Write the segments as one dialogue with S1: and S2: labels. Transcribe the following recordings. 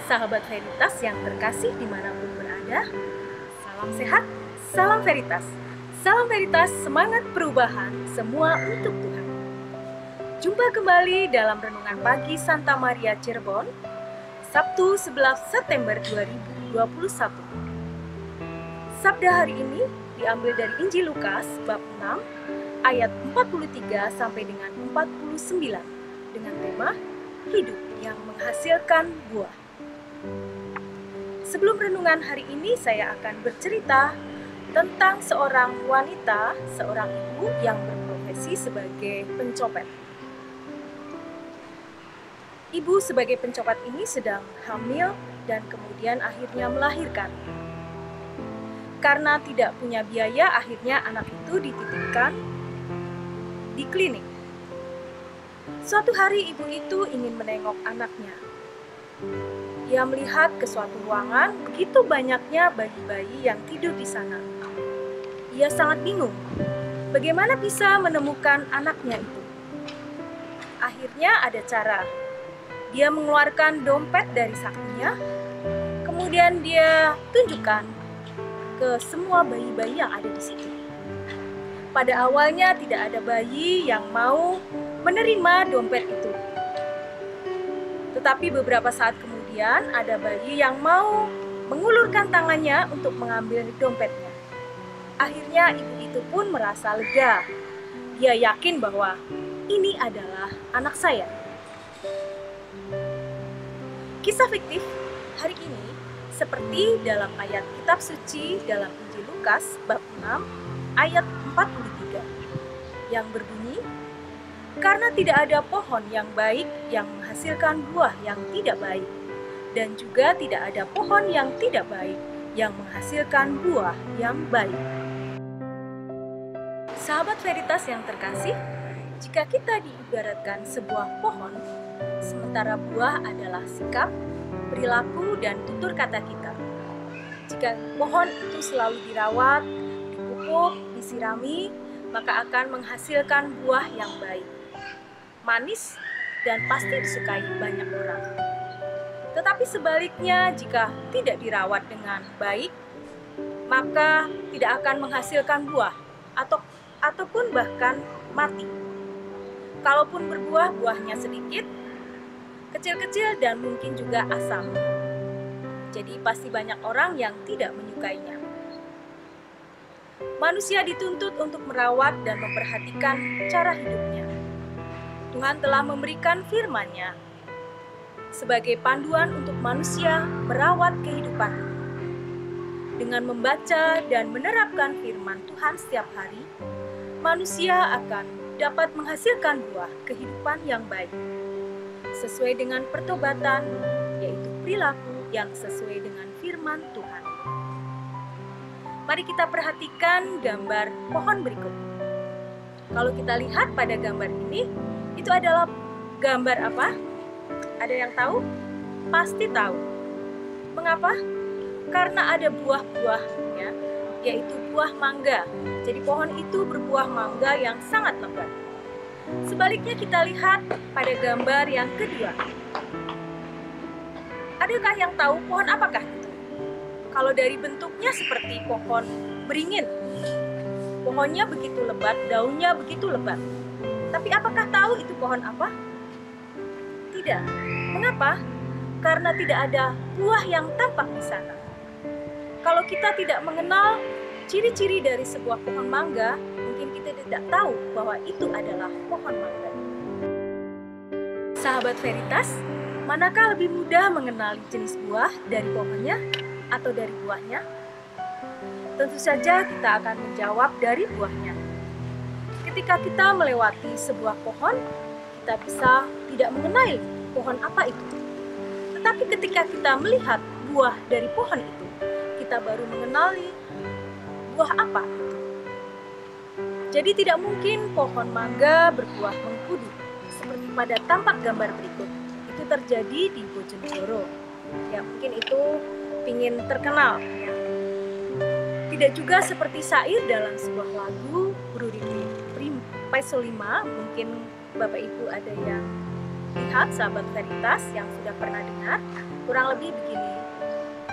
S1: Sahabat Veritas yang terkasih dimanapun berada, salam sehat, salam Veritas. Salam Veritas, semangat perubahan, semua untuk Tuhan. Jumpa kembali dalam Renungan Pagi Santa Maria Cirebon, Sabtu 11 September 2021. Sabda hari ini diambil dari Injil Lukas bab 6 ayat 43 sampai dengan 49 dengan tema hidup yang menghasilkan buah. Sebelum renungan hari ini saya akan bercerita tentang seorang wanita, seorang ibu yang berprofesi sebagai pencopet. Ibu sebagai pencopet ini sedang hamil dan kemudian akhirnya melahirkan. Karena tidak punya biaya, akhirnya anak itu dititipkan di klinik. Suatu hari ibu itu ingin menengok anaknya. Ia melihat ke suatu ruangan, begitu banyaknya bayi-bayi yang tidur di sana. Ia sangat bingung, bagaimana bisa menemukan anaknya itu. Akhirnya ada cara. Dia mengeluarkan dompet dari sakunya, kemudian dia tunjukkan ke semua bayi-bayi yang ada di situ. Pada awalnya tidak ada bayi yang mau menerima dompet itu. Tetapi beberapa saat kemudian ada bayi yang mau mengulurkan tangannya untuk mengambil dompetnya. Akhirnya ibu itu pun merasa lega. Dia yakin bahwa ini adalah anak saya. Kisah fiktif hari ini seperti dalam ayat kitab suci dalam Injil Lukas bab 6 ayat 43 yang berbunyi, karena tidak ada pohon yang baik yang menghasilkan buah yang tidak baik, dan juga tidak ada pohon yang tidak baik yang menghasilkan buah yang baik. Sahabat Veritas yang terkasih, jika kita diibaratkan sebuah pohon, sementara buah adalah sikap, perilaku, dan tutur kata kita. Jika pohon itu selalu dirawat, dipupuk, disirami, maka akan menghasilkan buah yang baik, manis, dan pasti disukai banyak orang. Tetapi sebaliknya, jika tidak dirawat dengan baik, maka tidak akan menghasilkan buah ataupun bahkan mati. Kalaupun berbuah, buahnya sedikit, kecil-kecil, dan mungkin juga asam. Jadi pasti banyak orang yang tidak menyukainya. Manusia dituntut untuk merawat dan memperhatikan cara hidupnya. Tuhan telah memberikan firman-Nya sebagai panduan untuk manusia merawat kehidupan. Dengan membaca dan menerapkan firman Tuhan setiap hari, manusia akan dapat menghasilkan buah kehidupan yang baik, sesuai dengan pertobatan, yaitu perilaku yang sesuai dengan firman Tuhan. Mari kita perhatikan gambar pohon berikut. Kalau kita lihat pada gambar ini, itu adalah gambar apa? Ada yang tahu? Pasti tahu. Mengapa? Karena ada buah-buah, ya, yaitu buah mangga. Jadi pohon itu berbuah mangga yang sangat lebat. Sebaliknya kita lihat pada gambar yang kedua. Adakah yang tahu pohon apakah itu? Kalau dari bentuknya seperti pohon beringin. Pohonnya begitu lebat, daunnya begitu lebat. Tapi apakah tahu itu pohon apa? Tidak. Mengapa? Karena tidak ada buah yang tampak di sana. Kalau kita tidak mengenal ciri-ciri dari sebuah pohon mangga, mungkin kita tidak tahu bahwa itu adalah pohon mangga. Sahabat Veritas, manakah lebih mudah mengenali jenis buah dari pohonnya atau dari buahnya? Tentu saja kita akan menjawab dari buahnya. Ketika kita melewati sebuah pohon, kita bisa tidak mengenali pohon apa itu. Tetapi ketika kita melihat buah dari pohon itu, kita baru mengenali buah apa itu. Jadi tidak mungkin pohon mangga berbuah mengkudu seperti pada tampak gambar berikut. Itu terjadi di Bojonegoro. Ya, mungkin itu ingin terkenal, ya. Tidak juga seperti syair dalam sebuah lagu Buru Rimpi Peso 5, mungkin Bapak Ibu ada yang Lihat sahabat Veritas yang sudah pernah dengar, kurang lebih begini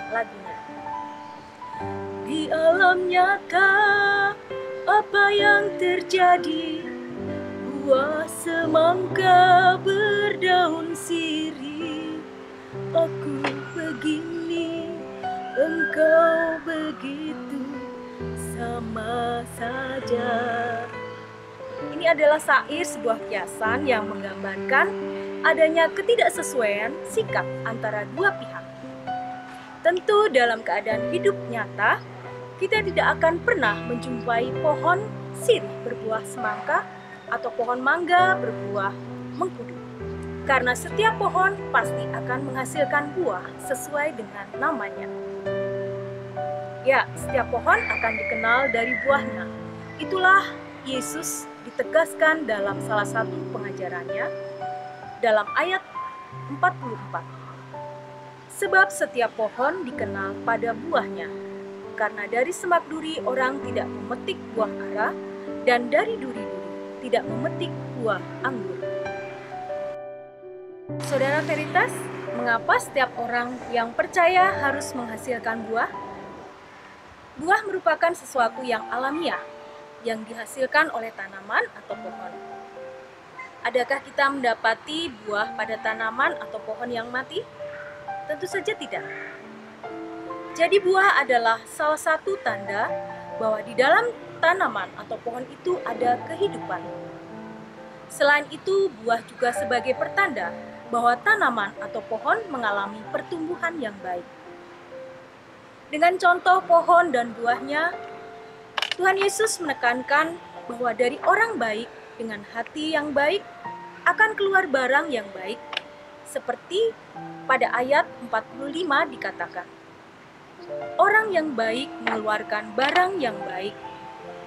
S1: lagunya. Di alam nyata, apa yang terjadi? Buah semangka berdaun sirih. Aku begini, engkau begitu, sama saja. Ini adalah syair sebuah kiasan yang menggambarkan adanya ketidaksesuaian sikap antara dua pihak. Tentu dalam keadaan hidup nyata, kita tidak akan pernah menjumpai pohon sirih berbuah semangka atau pohon mangga berbuah mengkudu. Karena setiap pohon pasti akan menghasilkan buah sesuai dengan namanya. Ya, setiap pohon akan dikenal dari buahnya. Itulah Yesus ditegaskan dalam salah satu pengajarannya dalam ayat 44. Sebab setiap pohon dikenal pada buahnya. Karena dari semak duri orang tidak memetik buah ara, dan dari duri-duri tidak memetik buah anggur. Saudara Veritas, mengapa setiap orang yang percaya harus menghasilkan buah? Buah merupakan sesuatu yang alamiah, yang dihasilkan oleh tanaman atau pohon. Adakah kita mendapati buah pada tanaman atau pohon yang mati? Tentu saja tidak. Jadi buah adalah salah satu tanda bahwa di dalam tanaman atau pohon itu ada kehidupan. Selain itu, buah juga sebagai pertanda bahwa tanaman atau pohon mengalami pertumbuhan yang baik. Dengan contoh pohon dan buahnya, Tuhan Yesus menekankan bahwa dari orang baik dengan hati yang baik akan keluar barang yang baik, seperti pada ayat 45 dikatakan, orang yang baik mengeluarkan barang yang baik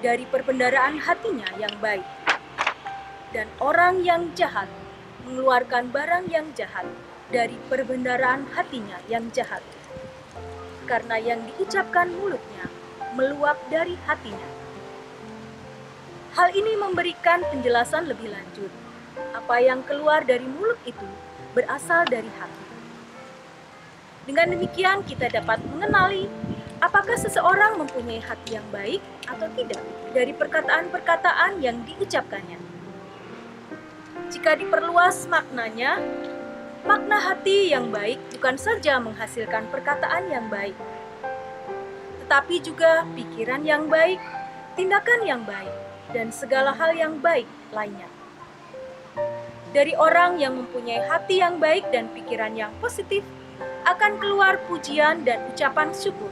S1: dari perbendaharaan hatinya yang baik, dan orang yang jahat mengeluarkan barang yang jahat dari perbendaharaan hatinya yang jahat. Karena yang diucapkan mulutnya meluap dari hatinya. Hal ini memberikan penjelasan lebih lanjut. Apa yang keluar dari mulut itu berasal dari hati. Dengan demikian kita dapat mengenali apakah seseorang mempunyai hati yang baik atau tidak dari perkataan-perkataan yang diucapkannya. Jika diperluas maknanya, makna hati yang baik bukan saja menghasilkan perkataan yang baik, tetapi juga pikiran yang baik, tindakan yang baik, dan segala hal yang baik lainnya. Dari orang yang mempunyai hati yang baik dan pikiran yang positif, akan keluar pujian dan ucapan syukur.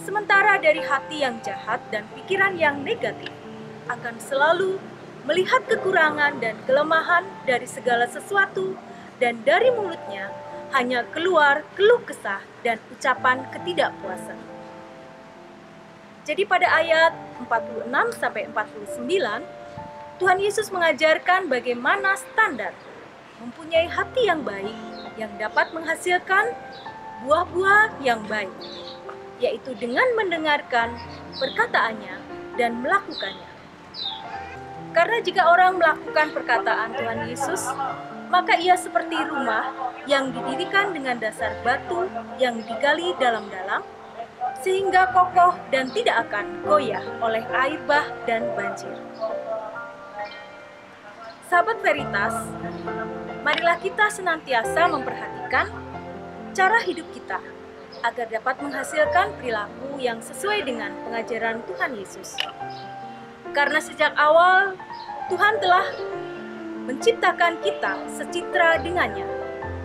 S1: Sementara dari hati yang jahat dan pikiran yang negatif, akan selalu melihat kekurangan dan kelemahan dari segala sesuatu, dan dari mulutnya hanya keluar keluh kesah dan ucapan ketidakpuasan. Jadi pada ayat 46-49, Tuhan Yesus mengajarkan bagaimana standar mempunyai hati yang baik yang dapat menghasilkan buah-buah yang baik, yaitu dengan mendengarkan perkataannya dan melakukannya. Karena jika orang melakukan perkataan Tuhan Yesus, maka ia seperti rumah yang didirikan dengan dasar batu yang digali dalam-dalam, sehingga kokoh dan tidak akan goyah oleh air bah dan banjir. Sahabat Veritas, marilah kita senantiasa memperhatikan cara hidup kita agar dapat menghasilkan perilaku yang sesuai dengan pengajaran Tuhan Yesus. Karena sejak awal Tuhan telah menciptakan kita secitra dengannya,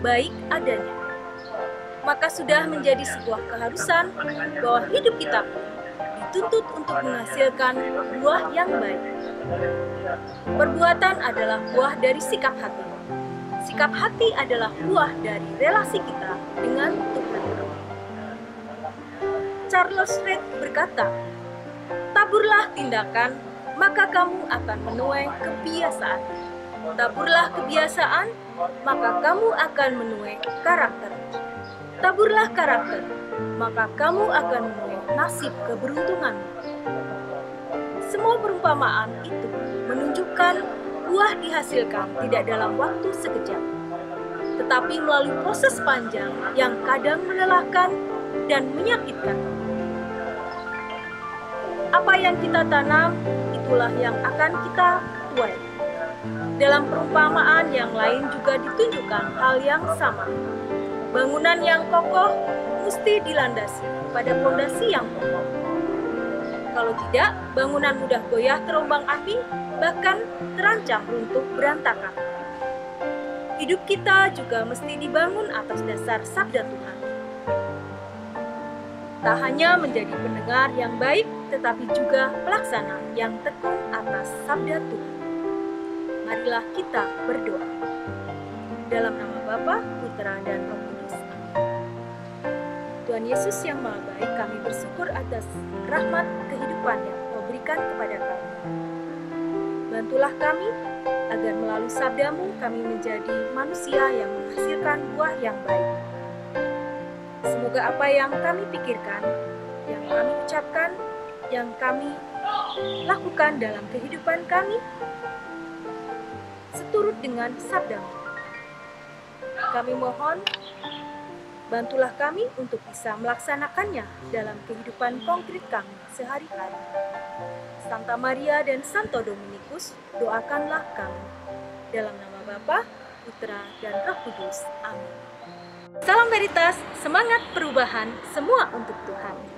S1: baik adanya. Maka sudah menjadi sebuah keharusan bahwa hidup kita pun dituntut untuk menghasilkan buah yang baik. Perbuatan adalah buah dari sikap hati. Sikap hati adalah buah dari relasi kita dengan Tuhan. Charles Reid berkata, "Taburlah tindakan, maka kamu akan menuai kebiasaan. Taburlah kebiasaan, maka kamu akan menuai karakter. Taburlah karakter, maka kamu akan menuai nasib keberuntunganmu." Semua perumpamaan itu menunjukkan buah dihasilkan tidak dalam waktu sekejap, tetapi melalui proses panjang yang kadang melelahkan dan menyakitkan. Apa yang kita tanam, itulah yang akan kita tuai. Dalam perumpamaan yang lain juga ditunjukkan hal yang sama. Bangunan yang kokoh mesti dilandasi pada fondasi yang kokoh. Kalau tidak, bangunan mudah goyah terombang-ambing, bahkan terancam runtuh berantakan. Hidup kita juga mesti dibangun atas dasar sabda Tuhan. Tak hanya menjadi pendengar yang baik, tetapi juga pelaksana yang tekun atas sabda Tuhan. Marilah kita berdoa. Dalam nama Bapa, Putra, dan Roh Kudus. Amin. Tuhan Yesus yang Maha Baik, kami bersyukur atas rahmat kehidupan yang Kau berikan kepada kami. Bantulah kami agar melalui sabdamu kami menjadi manusia yang menghasilkan buah yang baik. Semoga apa yang kami pikirkan, yang kami ucapkan, yang kami lakukan dalam kehidupan kami seturut dengan sabdamu. Kami mohon, bantulah kami untuk bisa melaksanakannya dalam kehidupan konkret kami sehari-hari. Santa Maria dan Santo Dominikus, doakanlah kami. Dalam nama Bapa, Putra, dan Roh Kudus. Amin. Salam Veritas, semangat perubahan, semua untuk Tuhan.